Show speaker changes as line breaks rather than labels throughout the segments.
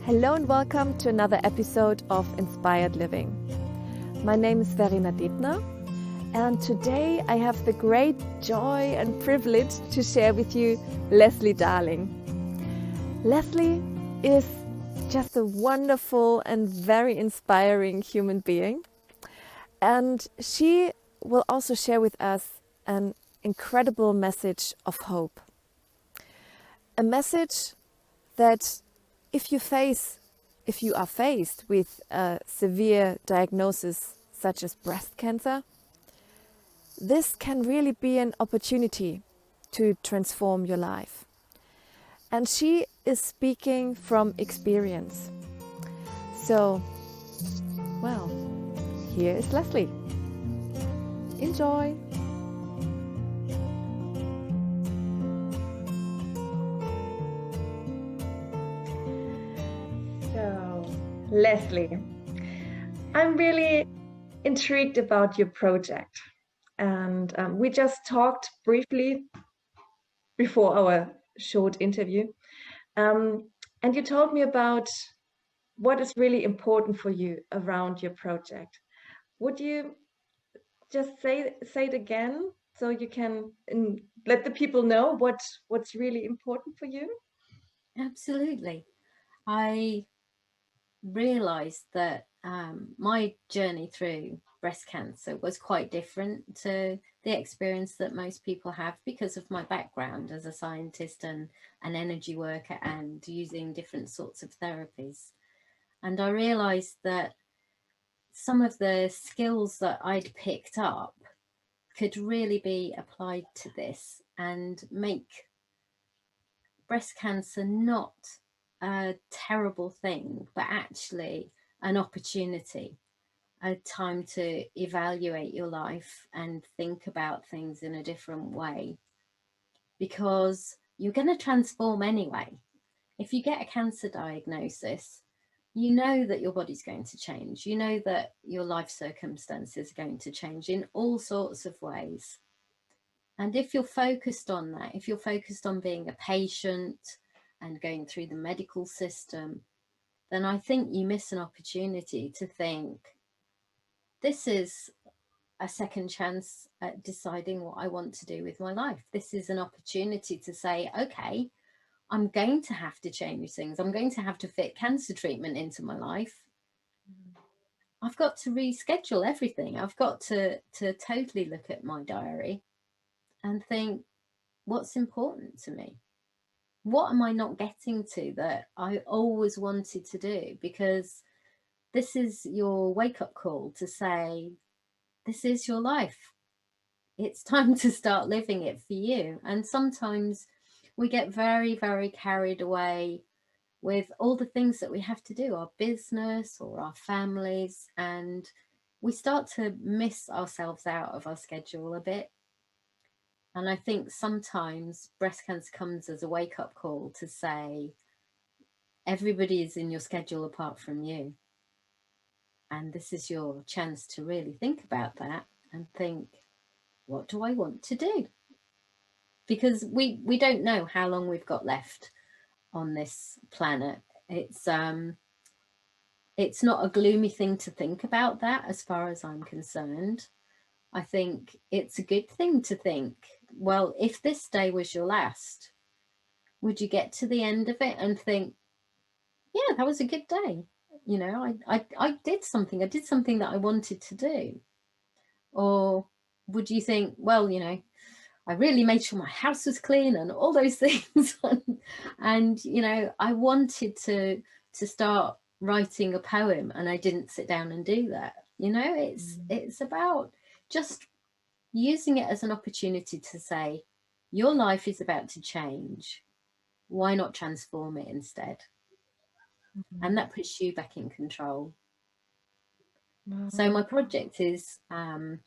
Hello and welcome to another episode of Inspired Living. My name is Verena Debner, and today I have the great joy and privilege to share with you Lesley Darling. Lesley is just a wonderful and very inspiring human being, and she will also share with us an incredible message of hope. A message that if you are faced with a severe diagnosis such as breast cancer, this can really be an opportunity to transform your life. And she is speaking from experience. So, well, here is Lesley. Enjoy! Lesley, I'm really intrigued about your project, and we just talked briefly before our short interview, and you told me about what is really important for you around your project. Would you just say it again so you can let the people know what's really important for you?
Absolutely. I realised that my journey through breast cancer was quite different to the experience that most people have because of my background as a scientist and an energy worker and using different sorts of therapies. And I realised that some of the skills that I'd picked up could really be applied to this and make breast cancer not a terrible thing, but actually an opportunity, a time to evaluate your life and think about things in a different way, because you're going to transform anyway. If you get a cancer diagnosis, you know that your body's going to change. You know that your life circumstances are going to change in all sorts of ways. And if you're focused on that, if you're focused on being a patient and going through the medical system, then I think you miss an opportunity to think, this is a second chance at deciding what I want to do with my life. This is an opportunity to say, okay, I'm going to have to change things. I'm going to have to fit cancer treatment into my life. I've got to reschedule everything. I've got to totally look at my diary and think, what's important to me? What am I not getting to that I always wanted to do? Because this is your wake-up call to say, this is your life. It's time to start living it for you. And sometimes we get very, very carried away with all the things that we have to do, our business or our families, and we start to miss ourselves out of our schedule a bit. And I think sometimes breast cancer comes as a wake-up call to say, everybody is in your schedule apart from you. And this is your chance to really think about that and think, what do I want to do? Because we don't know how long we've got left on this planet. It's not a gloomy thing to think about that, as far as I'm concerned. I think it's a good thing to think, well, if this day was your last, would you get to the end of it and think, yeah, that was a good day? You know, I did something. I did something that I wanted to do. Or would you think, well, you know, I really made sure my house was clean and all those things. And, you know, I wanted to start writing a poem and I didn't sit down and do that. You know, it's about just using it as an opportunity to say, your life is about to change. Why not transform it instead? And that puts you back in control. So my project is, I'm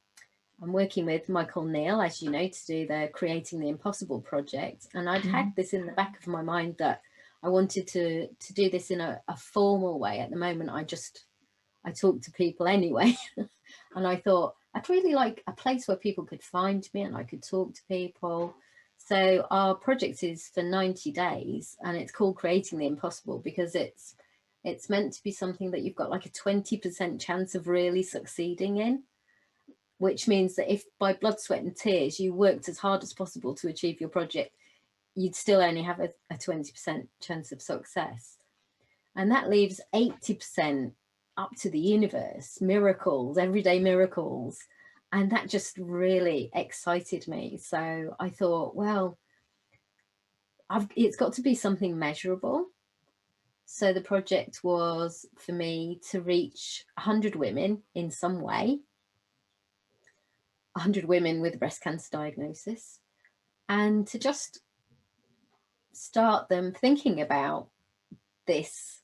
working with Michael Neal, as you know, to do the Creating the Impossible project. And I'd had this in the back of my mind that I wanted to do this in a formal way. At the moment, I talk to people anyway. And I thought, I'd really like a place where people could find me and I could talk to people. So our project is for 90 days and it's called Creating the Impossible because it's It's meant to be something that you've got like a 20% chance of really succeeding in, which means that if by blood, sweat and tears you worked as hard as possible to achieve your project, you'd still only have a 20% chance of success. And that leaves 80% up to the universe, miracles, everyday miracles. And that just really excited me. So I thought, well, it's got to be something measurable. So the project was for me to reach 100 women in some way, 100 women with breast cancer diagnosis, and to just start them thinking about this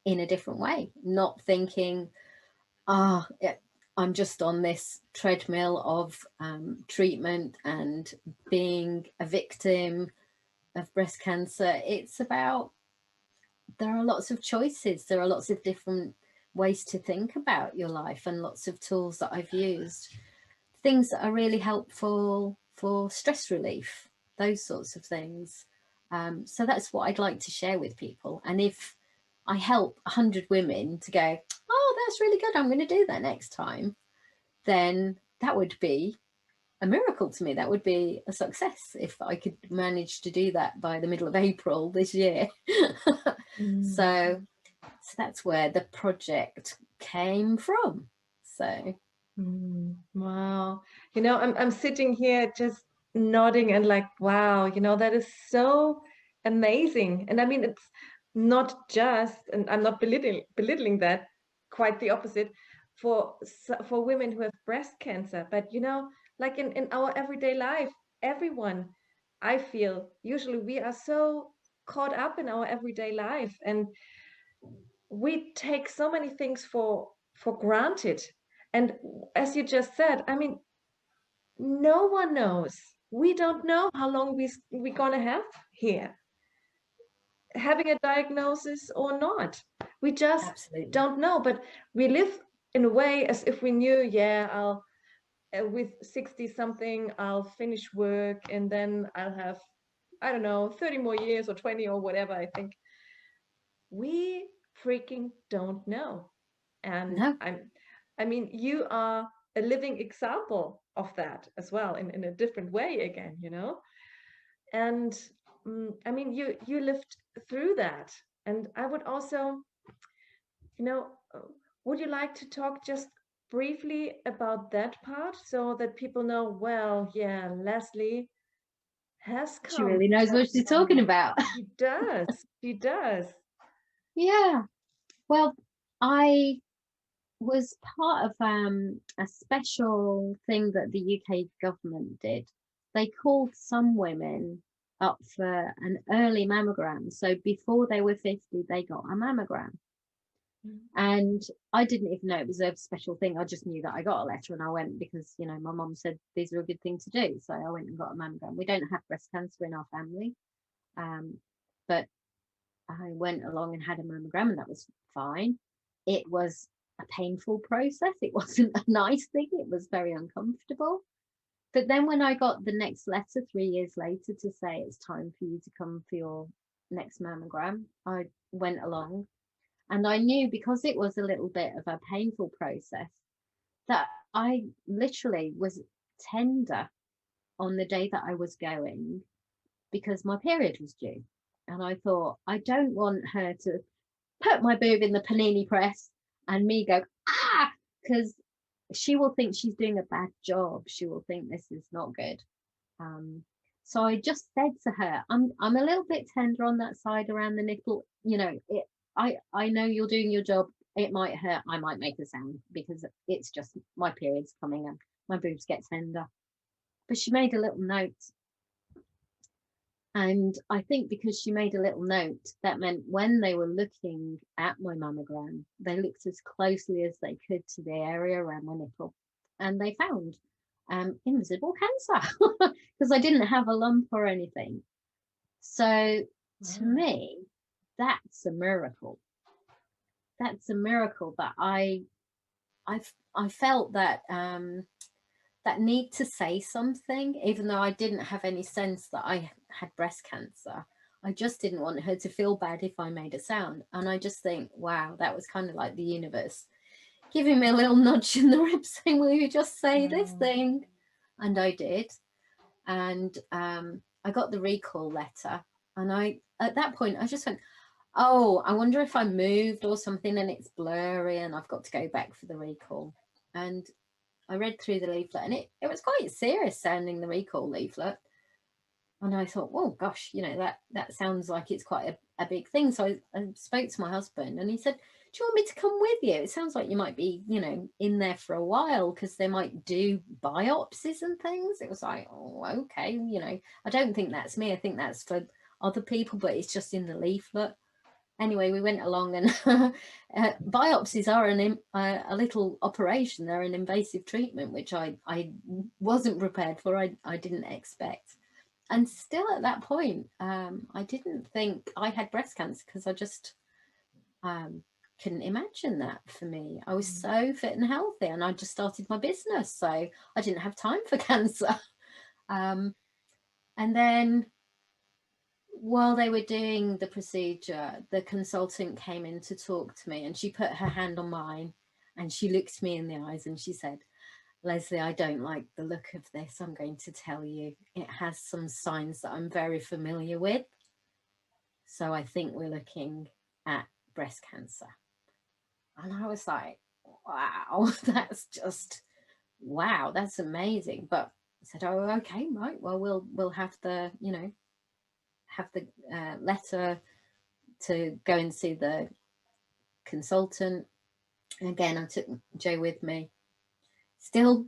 in a different way, not thinking, I'm just on this treadmill of treatment and being a victim of breast cancer. It's about, there are lots of choices. There are lots of different ways to think about your life, and lots of tools that I've used. Things that are really helpful for stress relief, those sorts of things. So that's what I'd like to share with people. And if I help 100 women to go, oh, that's really good, I'm going to do that next time, then that would be a miracle to me. That would be a success if I could manage to do that by the middle of April this year. So that's where the project came from. So
wow, you know, I'm sitting here just nodding and like, wow, you know, that is so amazing. And I mean, it's not just, and I'm not belittling that, quite the opposite, for women who have breast cancer. But you know, like in our everyday life, everyone, I feel, usually we are so caught up in our everyday life, and we take so many things for granted. And as you just said, I mean, no one knows. We don't know how long we're gonna have here, having a diagnosis or not. We just
absolutely.
don't know. But we live in a way as if we knew, yeah, I'll with 60 something, I'll finish work and then I'll have, I don't know, 30 more years or 20 or whatever. I think we freaking don't know. And
No,
I mean, you are a living example of that as well, in a different way again, you know. And I mean, you lived through that. And I would also, you know, would you like to talk just briefly about that part so that people know, well, yeah, Lesley has
she
come
really knows what she's talking about.
She does. She does.
Yeah. Well, I was part of a special thing that the UK government did. They called some women up for an early mammogram. So before they were 50, they got a mammogram. And I didn't even know it was a special thing. I just knew that I got a letter and I went because, you know, my mum said these are a good thing to do. So I went and got a mammogram. We don't have breast cancer in our family. But I went along and had a mammogram, and that was fine. It was a painful process. It wasn't a nice thing. It was very uncomfortable. But then when I got the next letter 3 years later to say it's time for you to come for your next mammogram, I went along, and I knew, because it was a little bit of a painful process, that I literally was tender on the day that I was going, because my period was due. And I thought, I don't want her to put my boob in the panini press and me go, because she will think she's doing a bad job. She will think this is not good. So I just said to her, I'm a little bit tender on that side around the nipple. You know, I know you're doing your job. It might hurt. I might make a sound because it's just my period's coming and my boobs get tender. But she made a little note. And I think because she made a little note, that meant when they were looking at my mammogram, they looked as closely as they could to the area around my nipple. And they found invisible cancer because I didn't have a lump or anything. So to me, that's a miracle. That's a miracle that I felt that that need to say something, even though I didn't have any sense that I had breast cancer. I just didn't want her to feel bad if I made a sound. And I just think, wow, that was kind of like the universe giving me a little nudge in the ribs saying, will you just say this thing? And I did. And I got the recall letter. And at that point, I just went, oh, I wonder if I moved or something and it's blurry and I've got to go back for the recall. And I read through the leaflet, and it was quite serious sounding, the recall leaflet. And I thought, oh gosh, that sounds like it's quite a big thing. So I spoke to my husband, and he said, do you want me to come with you? It sounds like you might be, in there for a while, because they might do biopsies and things. It was like, oh, okay. I don't think that's me. I think that's for other people, but it's just in the leaflet. Anyway, we went along, and biopsies are a little operation. They're an invasive treatment, which I wasn't prepared for. I didn't expect. And still at that point, I didn't think I had breast cancer, because I just couldn't imagine that for me. I was so fit and healthy, and I just started my business, so I didn't have time for cancer. And then while they were doing the procedure, the consultant came in to talk to me, and she put her hand on mine, and she looked me in the eyes, and she said, Lesley, I don't like the look of this. I'm going to tell you, it has some signs that I'm very familiar with. So I think we're looking at breast cancer. And I was like, wow, that's amazing. But I said, oh, okay, right. Well, we'll have the, letter to go and see the consultant. And again, I took Joe with me. Still,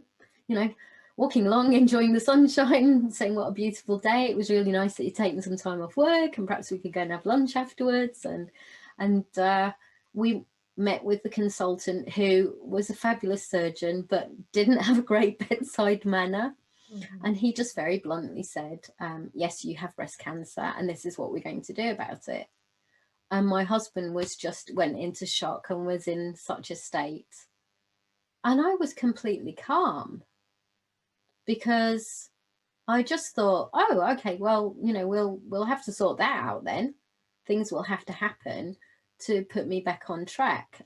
walking along, enjoying the sunshine, saying what a beautiful day. It was really nice that you'd taken some time off work, and perhaps we could go and have lunch afterwards. And we met with the consultant, who was a fabulous surgeon, but didn't have a great bedside manner. And he just very bluntly said, yes, you have breast cancer, and this is what we're going to do about it. And my husband went into shock and was in such a state. And I was completely calm, because I just thought, oh, okay, well, we'll have to sort that out then. Things will have to happen to put me back on track.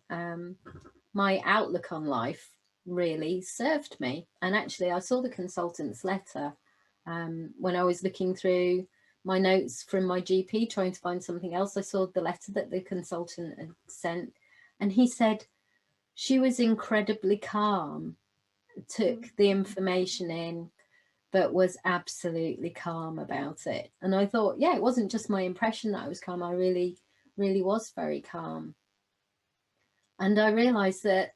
My outlook on life really served me. And actually, I saw the consultant's letter when I was looking through my notes from my GP, trying to find something else. I saw the letter that the consultant had sent, and he said she was incredibly calm, took the information in, but was absolutely calm about it. And I thought, yeah, it wasn't just my impression that I was calm. I really, really was very calm. And I realized that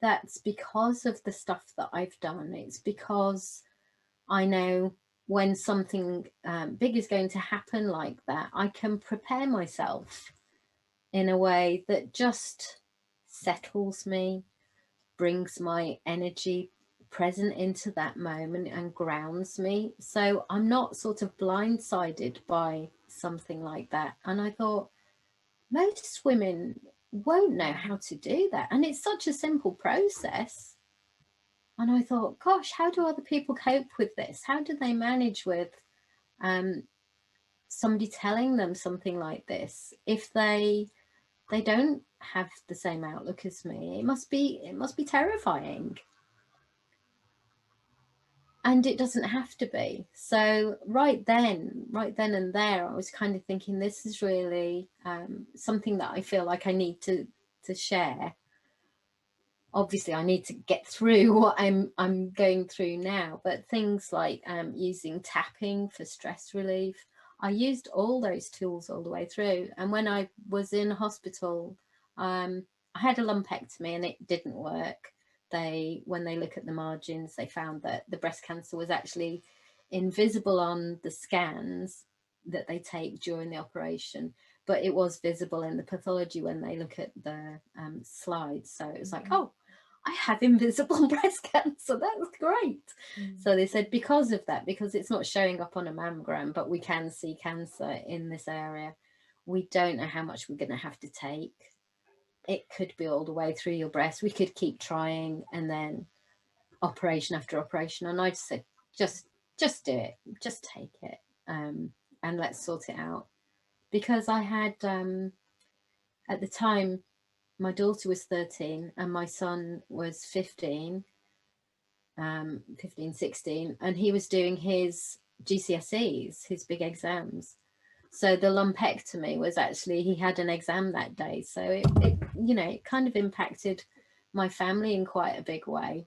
that's because of the stuff that I've done. It's because I know when something big is going to happen like that, I can prepare myself in a way that just settles me, brings my energy present into that moment, and grounds me. So I'm not sort of blindsided by something like that. And I thought, most women won't know how to do that. And it's such a simple process. And I thought, gosh, how do other people cope with this? How do they manage with somebody telling them something like this if they don't have the same outlook as me? It must be terrifying. And it doesn't have to be. So right then and there, I was kind of thinking, this is really something that I feel like I need to share. Obviously, I need to get through what I'm going through now, but things like using tapping for stress relief, I used all those tools all the way through. And when I was in hospital, I had a lumpectomy, and it didn't work. When they look at the margins, they found that the breast cancer was actually invisible on the scans that they take during the operation, but it was visible in the pathology when they look at the slides. So it was like, oh, I have invisible breast cancer. That's great. So they said, because of that, because it's not showing up on a mammogram, but we can see cancer in this area, we don't know how much we're going to have to take. It could be all the way through your breast. We could keep trying, and then operation after operation. And I just said, just do it, just take it, and let's sort it out. because I had, at the time, my daughter was 13 and my son was 15, 16, and he was doing his GCSEs, his big exams. So the lumpectomy was actually, he had an exam that day. So it you know, it kind of impacted my family in quite a big way.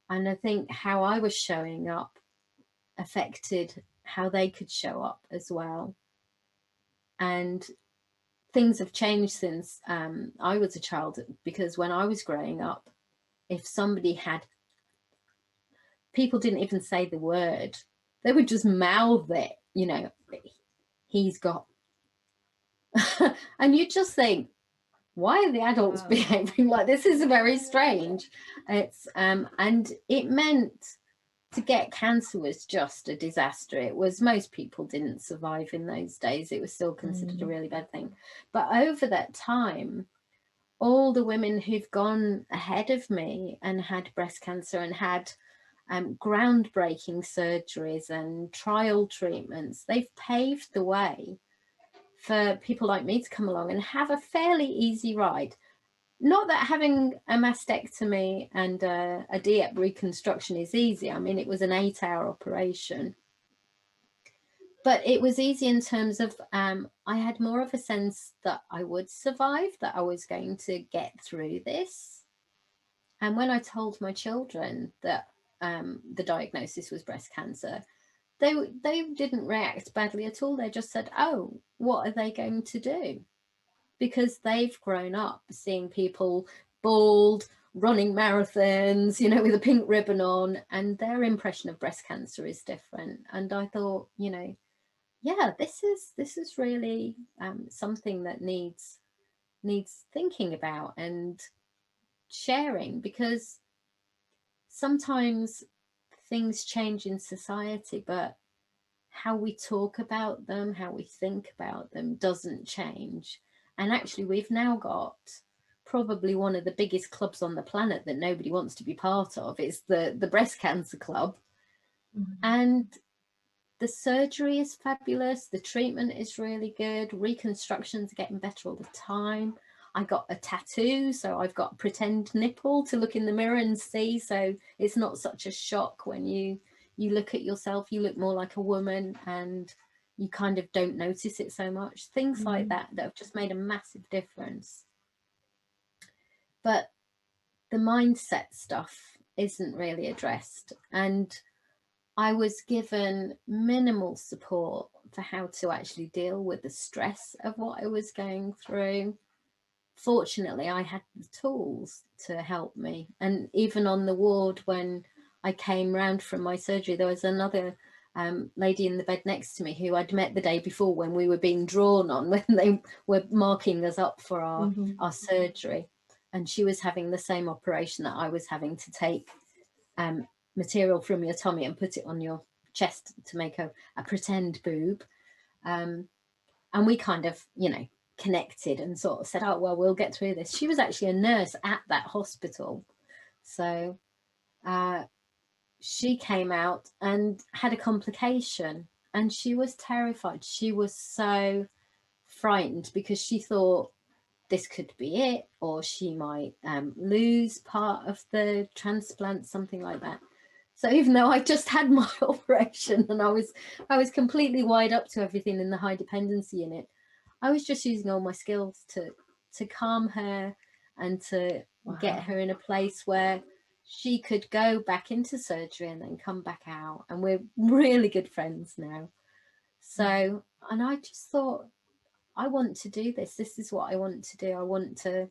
And I think how I was showing up affected how they could show up as well. And things have changed since I was a child, because when I was growing up, if somebody had, people didn't even say the word, they would just mouth it, you know, he's got. And you just think, why are the adults behaving like this? Is very strange. It's and it meant to get cancer was just a disaster. It was, most people didn't survive in those days. It was still considered a really bad thing. But over that time, all the women who've gone ahead of me and had breast cancer and had groundbreaking surgeries and trial treatments, they've paved the way for people like me to come along and have a fairly easy ride. Not that having a mastectomy and a DEP reconstruction is easy. I mean, it was an 8-hour operation, but it was easy in terms of I had more of a sense that I would survive, that I was going to get through this. And when I told my children that the diagnosis was breast cancer, they didn't react badly at all. They just said, oh, what are they going to do? Because they've grown up seeing people bald, running marathons, you know, with a pink ribbon on, and their impression of breast cancer is different. And I thought, you know, yeah, this is really something that needs thinking about and sharing, because sometimes things change in society, but how we talk about them, how we think about them doesn't change. And actually, we've now got probably one of the biggest clubs on the planet that nobody wants to be part of. It's the breast cancer club. And the surgery is fabulous. The treatment is really good. Reconstructions are getting better all the time. I got a tattoo, so I've got a pretend nipple to look in the mirror and see. So it's not such a shock when you look at yourself, you look more like a woman and you kind of don't notice it so much. Things like that have just made a massive difference. But the mindset stuff isn't really addressed. And I was given minimal support for how to actually deal with the stress of what I was going through. Fortunately, I had the tools to help me. And even on the ward, when I came round from my surgery, there was another lady in the bed next to me who I'd met the day before when we were being drawn on, when they were marking us up for our surgery. And she was having the same operation that I was having, to take material from your tummy and put it on your chest to make a pretend boob. And we kind of, you know, connected and sort of said, oh, well, we'll get through this. She was actually a nurse at that hospital. So she came out and had a complication, and she was terrified. She was so frightened because she thought this could be it, or she might lose part of the transplant, something like that. So even though I just had my operation and I was completely wired up to everything in the high dependency unit, I was just using all my skills to calm her and to get her in a place where she could go back into surgery and then come back out. And we're really good friends now. So, and I just thought, I want to do this. This is what I want to do. I want to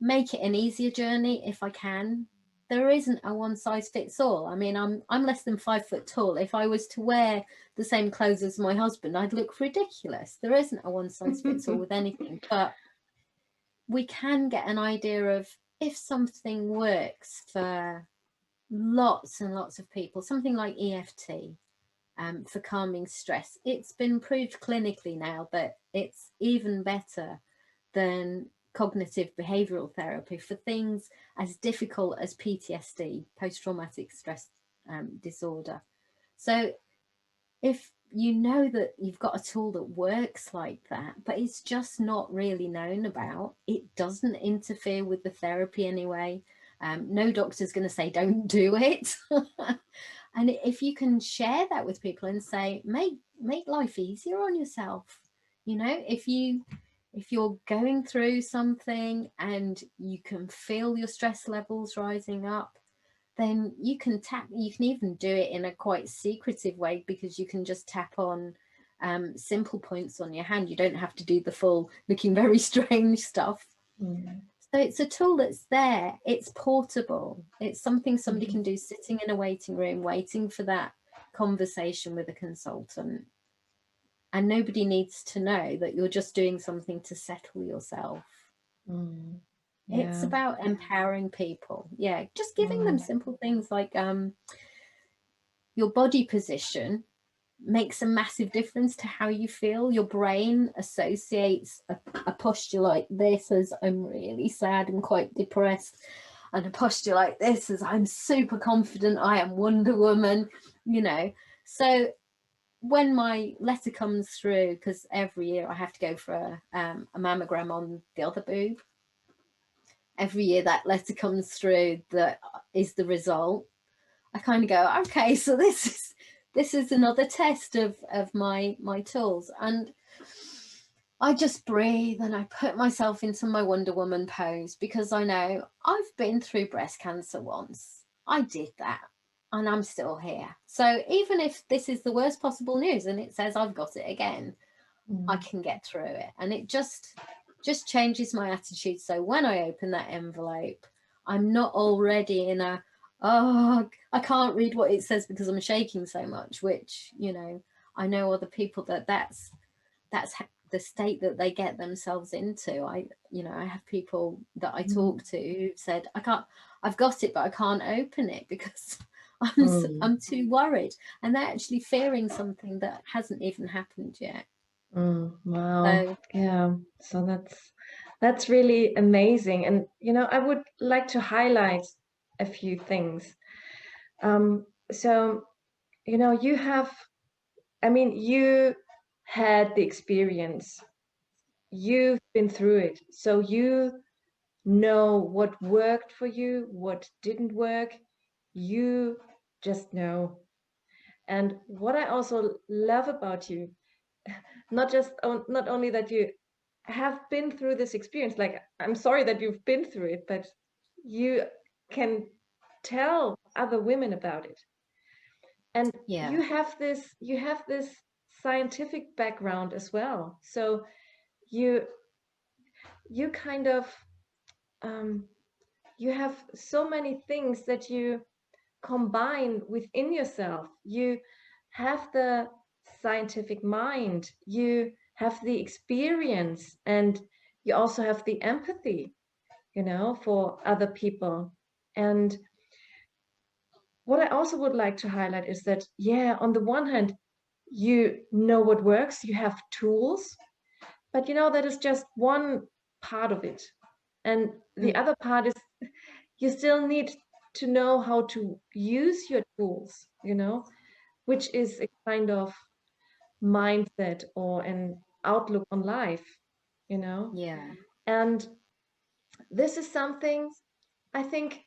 make it an easier journey if I can. There isn't a one size fits all. I mean, I'm less than 5 foot tall. If I was to wear the same clothes as my husband, I'd look ridiculous. There isn't a one size fits all with anything, but we can get an idea of if something works for lots and lots of people, something like EFT for calming stress. It's been proved clinically now that it's even better than cognitive behavioral therapy for things as difficult as PTSD, post-traumatic stress disorder. So if you know that you've got a tool that works like that, but it's just not really known about. It doesn't interfere with the therapy anyway. No doctor's going to say don't do it. And if you can share that with people and say, make life easier on yourself, you know, if you're going through something and you can feel your stress levels rising up, then you can even do it in a quite secretive way, because you can just tap on simple points on your hand. You don't have to do the full looking very strange stuff. So it's a tool that's there. It's portable. It's something somebody can do sitting in a waiting room, waiting for that conversation with a consultant. And nobody needs to know that you're just doing something to settle yourself.
Yeah.
It's about empowering people. Yeah, just giving them simple things like your body position makes a massive difference to how you feel. Your brain associates a posture like this as I'm really sad and quite depressed, and a posture like this as I'm super confident, I am Wonder Woman, you know. So when my letter comes through, because every year I have to go for a mammogram on the other boob, every year that letter comes through that is the result, I kind of go, okay, so this is another test of my tools. And I just breathe and I put myself into my Wonder Woman pose, because I know I've been through breast cancer once. I did that and I'm still here. So even if this is the worst possible news and it says I've got it again, I can get through it. And it just changes my attitude. So when I open that envelope, I'm not already in a, oh, I can't read what it says because I'm shaking so much, which, you know, I know other people that's the state that they get themselves into. I have people that I talk to who said, I've got it, but I can't open it because I'm too worried. And they're actually fearing something that hasn't even happened yet.
Wow.
So,
yeah. So that's really amazing. And, you know, I would like to highlight a few things. So, you know, you had the experience, you've been through it. So you know what worked for you, what didn't work. You just know. And what I also love about you, not only that you have been through this experience, like I'm sorry that you've been through it, but you can tell other women about it. And
yeah,
you have this scientific background as well. So you kind of you have so many things that you combine within yourself. You have the scientific mind, you have the experience, and you also have the empathy, you know, for other people. And what I also would like to highlight is that, yeah, on the one hand, you know what works, you have tools, but you know, that is just one part of it. And the other part is you still need to know how to use your tools, you know, which is a kind of mindset or an outlook on life, you know.
yeah,
And this is something I think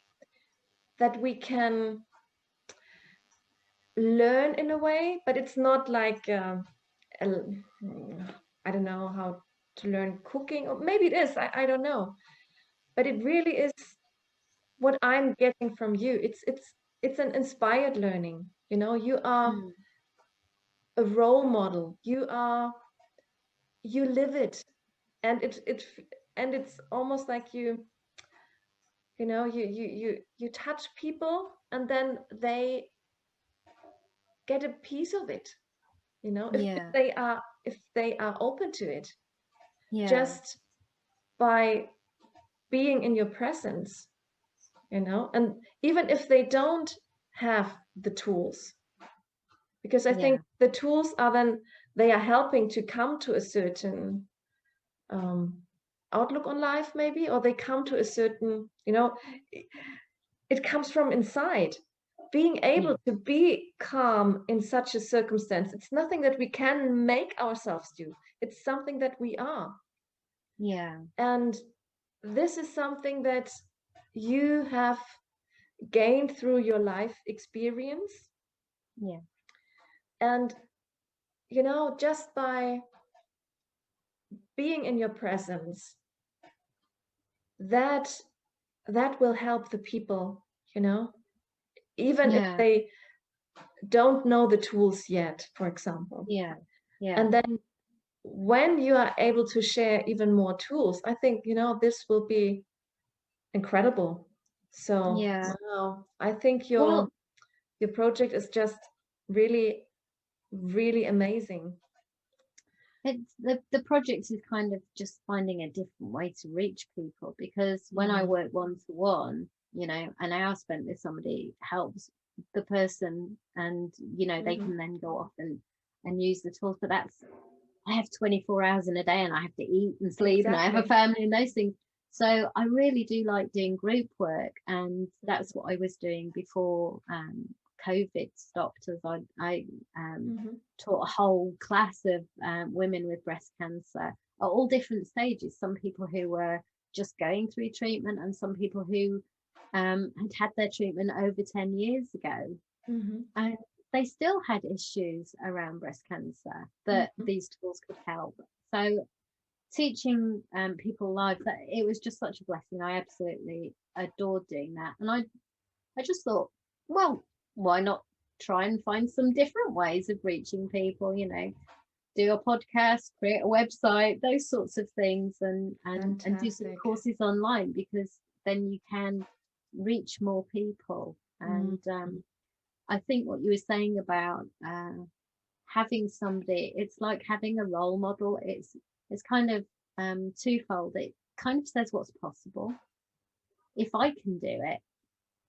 that we can learn in a way, but it's not like I don't know how to learn cooking, or maybe it is, I don't know, but it really is what I'm getting from you. It's an inspired learning, you know. You are a role model, you live it, and it's almost like you know, you touch people and then they get a piece of it, you know,
yeah,
if they are open to it,
yeah,
just by being in your presence, you know. And even if they don't have the tools, because I
yeah,
think the tools are then they are helping to come to a certain outlook on life, maybe, or they come to a certain, you know, it comes from inside. being able to be calm in such a circumstance, it's nothing that we can make ourselves do. It's something that we are.
Yeah.
And this is something that you have gained through your life experience.
Yeah.
And, you know, just by being in your presence, that will help the people, you know, even if
Yeah.
they don't know the tools yet, for example.
Yeah. Yeah.
And then when you are able to share even more tools, I think, you know, this will be incredible. So,
Yeah.
wow, I think
Well,
your project is just really, really amazing.
it's the project is kind of just finding a different way to reach people, because when I work one-to-one, you know, an hour spent with somebody helps the person, and you know, they can then go off and use the tools. But that's, I have 24 hours in a day, and I have to eat and sleep, and I have a
Exactly.
family and those things. So I really do like doing group work, and that's what I was doing before COVID stopped. As I taught a whole class of women with breast cancer at all different stages. Some people who were just going through treatment, and some people who had their treatment over 10 years ago. And they still had issues around breast cancer that these tools could help. So teaching people live, that it was just such a blessing. I absolutely adored doing that. And I just thought, well, why not try and find some different ways of reaching people, you know, do a podcast, create a website, those sorts of things, and do some
Fantastic.
courses online, because then you can reach more people. And I think what you were saying about having somebody, it's like having a role model. It's kind of twofold. It kind of says what's possible. If I can do it,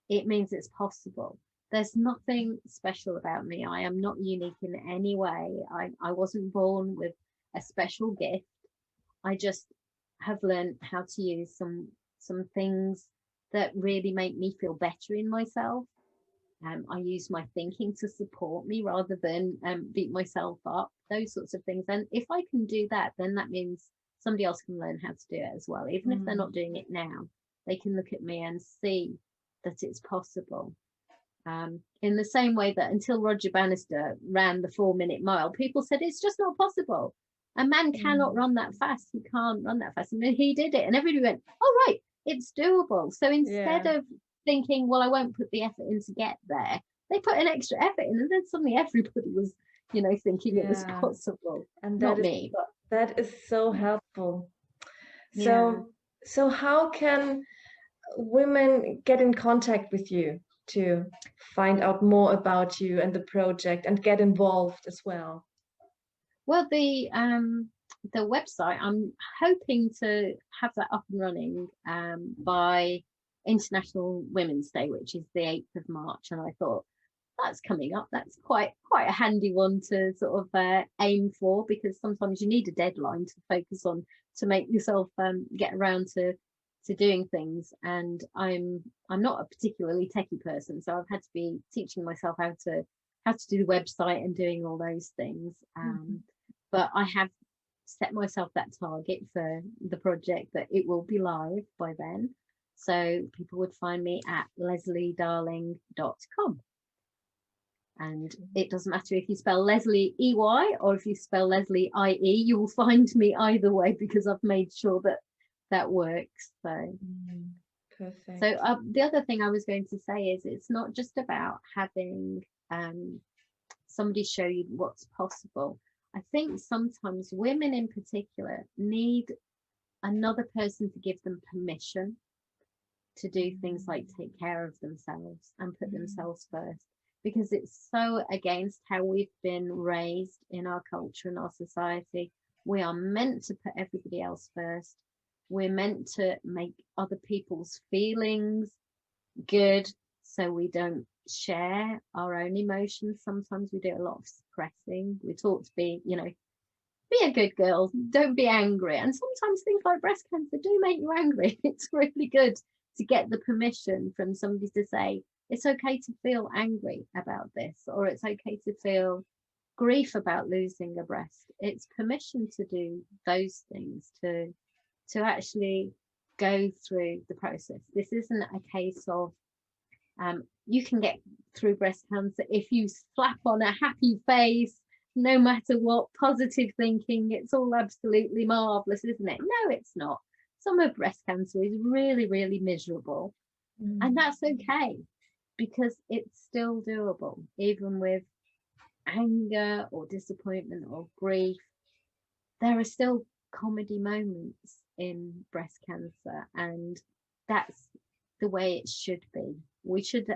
it means it's possible. There's nothing special about me. I am not unique in any way. I wasn't born with a special gift. I just have learned how to use some things that really make me feel better in myself. I use my thinking to support me rather than beat myself up, those sorts of things. And if I can do that, then that means somebody else can learn how to do it as well. Even if they're not doing it now, they can look at me and see that it's possible. In the same way that until Roger Bannister ran the 4-minute mile, people said it's just not possible. A man cannot run that fast. He can't run that fast. And then he did it, and everybody went, "Oh, right, it's doable." So instead of thinking, well, I won't put the effort in to get there, they put an extra effort in, and then suddenly everybody was, you know, thinking it was possible.
And
Not me.
that is so helpful.
Yeah.
So how can women get in contact with you to find out more about you and the project and get involved as well?
Well, the website, I'm hoping to have that up and running by International Women's Day, which is the 8th of March. And I thought, that's coming up. That's quite a handy one to sort of aim for, because sometimes you need a deadline to focus on, to make yourself get around to doing things. And I'm not a particularly techie person, so I've had to be teaching myself how to do the website and doing all those things. But I have set myself that target for the project, that it will be live by then. So people would find me at lesleydarling.com. And it doesn't matter if you spell Lesley EY or if you spell Lesley IE, you will find me either way, because I've made sure that works. So
perfect.
So the other thing I was going to say is, it's not just about having somebody show you what's possible. I think sometimes women in particular need another person to give them permission to do things like take care of themselves and put themselves first, because it's so against how we've been raised in our culture and our society. We are meant to put everybody else first. We're meant to make other people's feelings good, so we don't share our own emotions. Sometimes we do a lot of suppressing. We're taught to be, you know, be a good girl, don't be angry. And sometimes things like breast cancer do make you angry. It's really good to get the permission from somebody to say, it's okay to feel angry about this, or it's okay to feel grief about losing a breast. It's permission to do those things, to actually go through the process. This isn't a case of you can get through breast cancer if you slap on a happy face, no matter what, positive thinking. It's all absolutely marvelous, isn't it? No, it's not. Some of breast cancer is really, really miserable, and that's okay, because it's still doable, even with anger or disappointment or grief. There are still comedy moments in breast cancer, and that's the way it should be. We should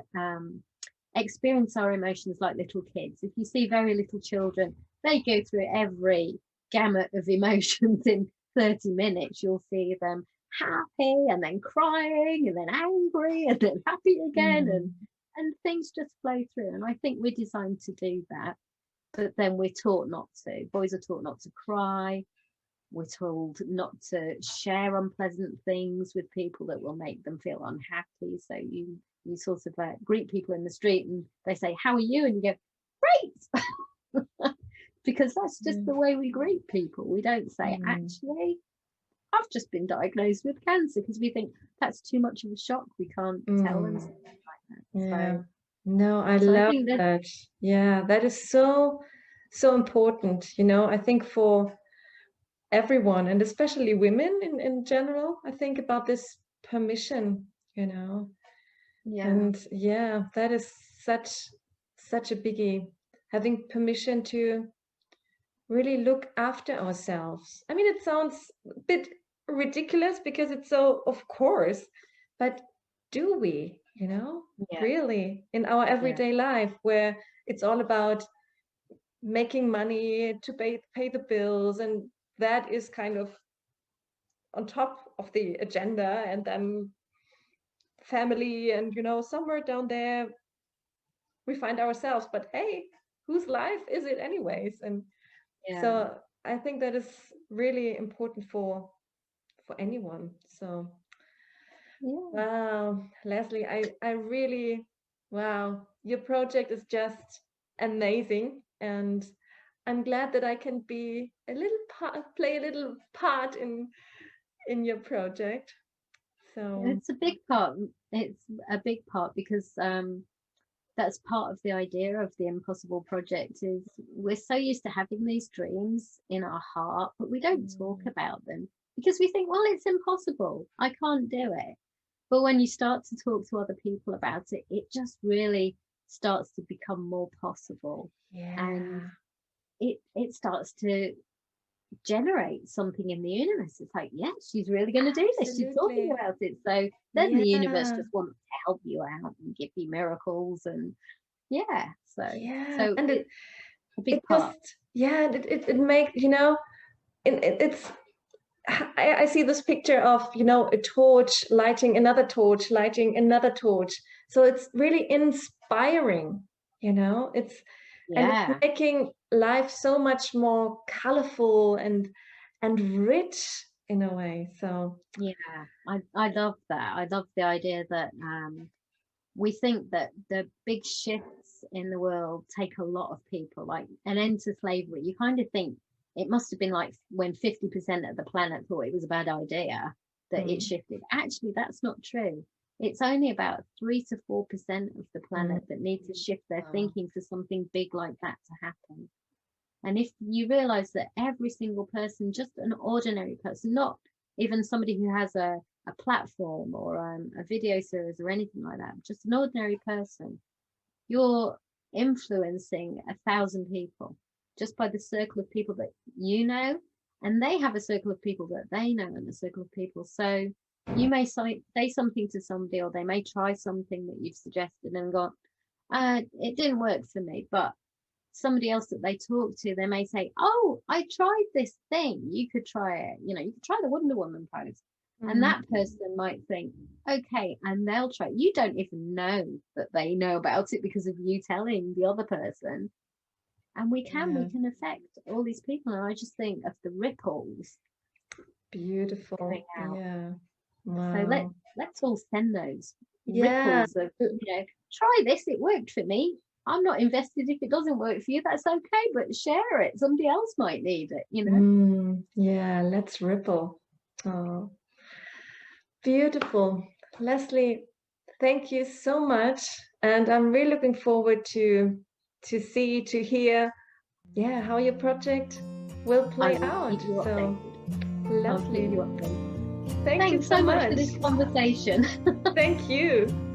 experience our emotions like little kids. If you see very little children, they go through every gamut of emotions in 30 minutes. You'll see them happy and then crying and then angry and then happy again, and things just flow through. And I think we're designed to do that, but then we're taught not to. Boys are taught not to cry. We're told not to share unpleasant things with people that will make them feel unhappy. So you sort of greet people in the street and they say, "How are you?" And you go, "Great," because that's just the way we greet people. We don't say, "Actually, I've just been diagnosed with cancer," because we think that's too much of a shock. We can't tell them something like that.
Yeah.
So,
No, I
so
love
I think
that. Yeah, that is so important. I think for everyone, and especially women in general, I think about this permission,
yeah,
and yeah, that is such a biggie, having permission to really look after ourselves. I mean, it sounds a bit ridiculous because it's so of course, but do we,
yeah,
really in our
yeah,
everyday life, where it's all about making money to pay the bills, and that is kind of on top of the agenda, and then family, and somewhere down there we find ourselves. But hey, whose life is it anyways? And
yeah,
so I think that is really important for anyone. So
yeah.
wow, Lesley, I really, wow, your project is just amazing, and I'm glad that I can be a little play a little part in your project. So
It's a big part. It's a big part because that's part of the idea of the Impossible Project. Is we're so used to having these dreams in our heart, but we don't talk about them because we think, well, it's impossible. I can't do it. But when you start to talk to other people about it, it just really starts to become more possible, and
yeah,
it starts to generate something in the universe. It's like, yes, she's really going to do this. She's talking
absolutely.
about it. So then the universe
Yeah,
just wants to help you out and give you miracles. And yeah,
yeah,
so
and
it's a big
it
part.
just, yeah, it makes, it's I see this picture of, a torch lighting another torch, lighting another torch. So it's really inspiring, it's, and it's
Yeah,
making life so much more colorful and rich in a way. So
yeah. I love that. I love the idea that we think that the big shifts in the world take a lot of people, like an end to slavery. You kind of think it must have been like when 50% of the planet thought it was a bad idea that it
mm,
shifted. Actually, that's not true. It's only about 3 to 4% of the
mm,
planet that need to shift their
wow.
thinking for something big like that to happen. And if you realize that every single person, just an ordinary person, not even somebody who has a platform or a video series or anything like that, just an ordinary person, you're influencing 1,000 people just by the circle of people that you know, and they have a circle of people that they know, and a circle of people. So you may say something to somebody, or they may try something that you've suggested and gone, it didn't work for me. But somebody else that they talk to, they may say, "Oh, I tried this thing. You could try it. You could try the Wonder Woman pose." And
Mm,
that person might think, "Okay," and they'll try. You don't even know that they know about it because of you telling the other person. And we
yeah,
can affect all these people. And I just think of the ripples
beautiful.
going out.
Yeah,
So
wow.
let's all send those ripples of, try this, it worked for me. I'm not invested if it doesn't work for you. That's okay, but share it. Somebody else might need it,
Yeah, let's ripple. Oh, beautiful. Lesley, thank you so much. And I'm really looking forward to hear, how your project will play out. So lovely.
I'll keep you updated.
Thank you
Thanks so much
much
for this conversation.
Thank you.